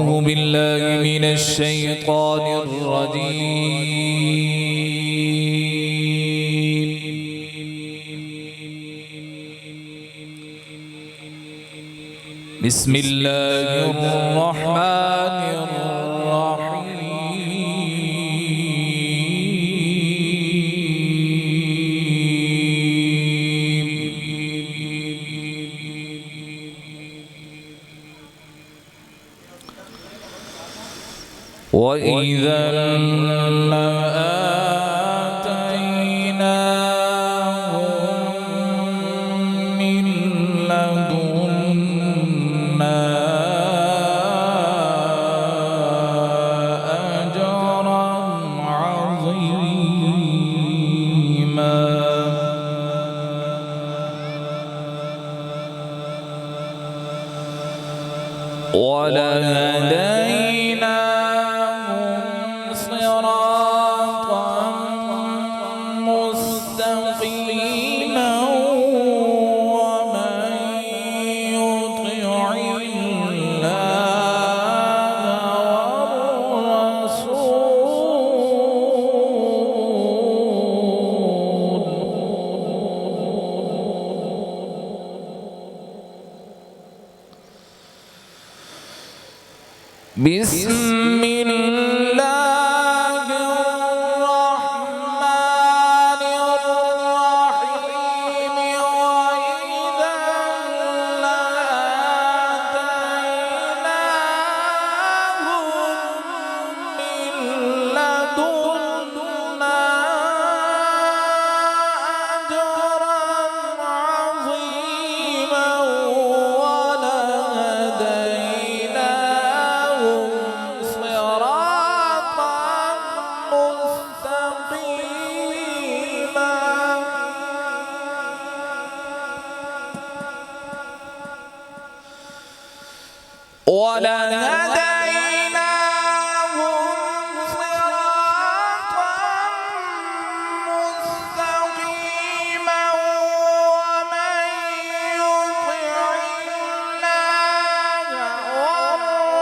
أعوذ بالله من الشيطان الرجيم. بسم الله الرحمن الرحيم. وإذا آتيناهم من لدنا أجرا عظيما ولهديناهم صراطا مستقيما ومن يطع الله والرسول بسم الله الرحمن الرحيم. وإذا لآتيناهم من لدنا أجرا عظيما ولهديناهم صراطا مستقيما ومن يطع الله والرسول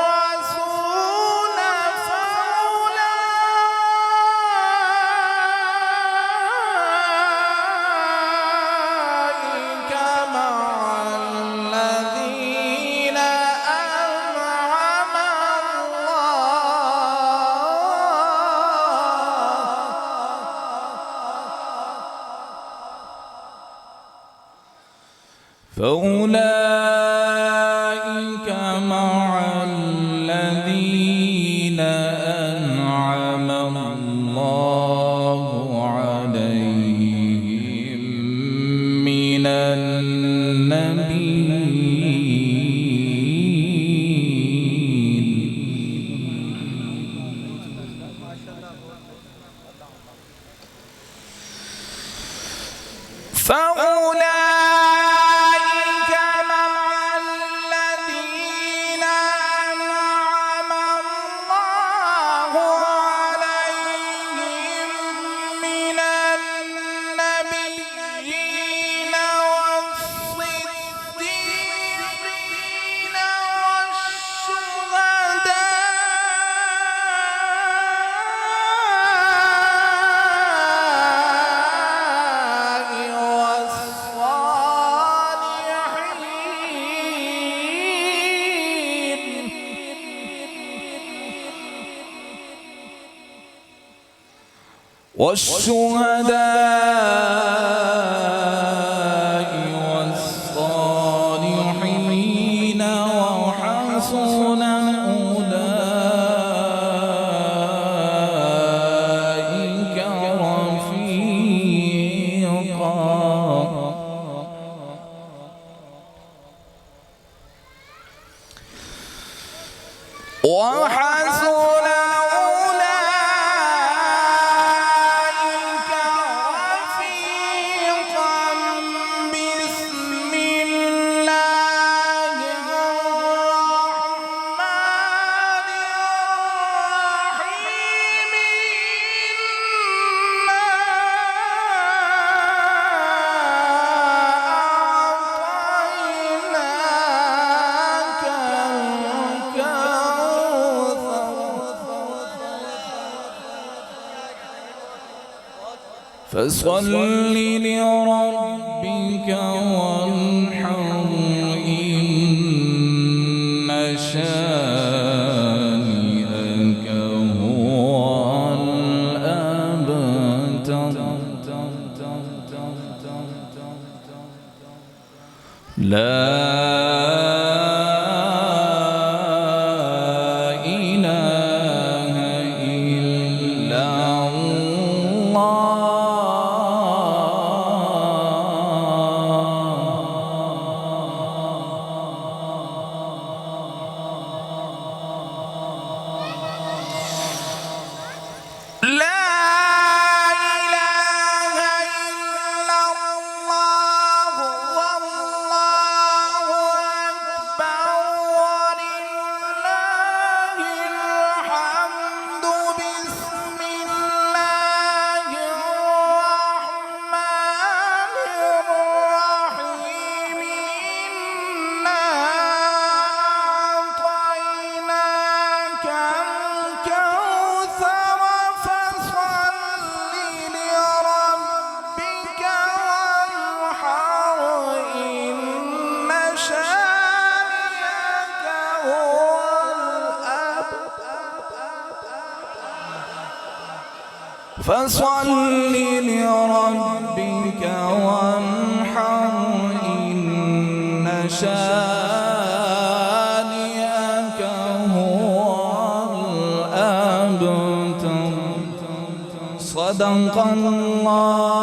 فأولئك مع الذين أنعم الله عليهم من النبيين. فأولئك مع الذين أنعم الله عليهم من النبيين والصديقين والشهداء والصالحين وحسن أولئك رفيقا. وحسن أولئك رفيقا. بسم الله الرحمن الرحيم. إنا أعطيناك الكوثر فصل لربك وانحر إن شانئك هو الأبتر لا إله إلا فصل لربك وانحر إن شانئك هو الأبتر. صدق الله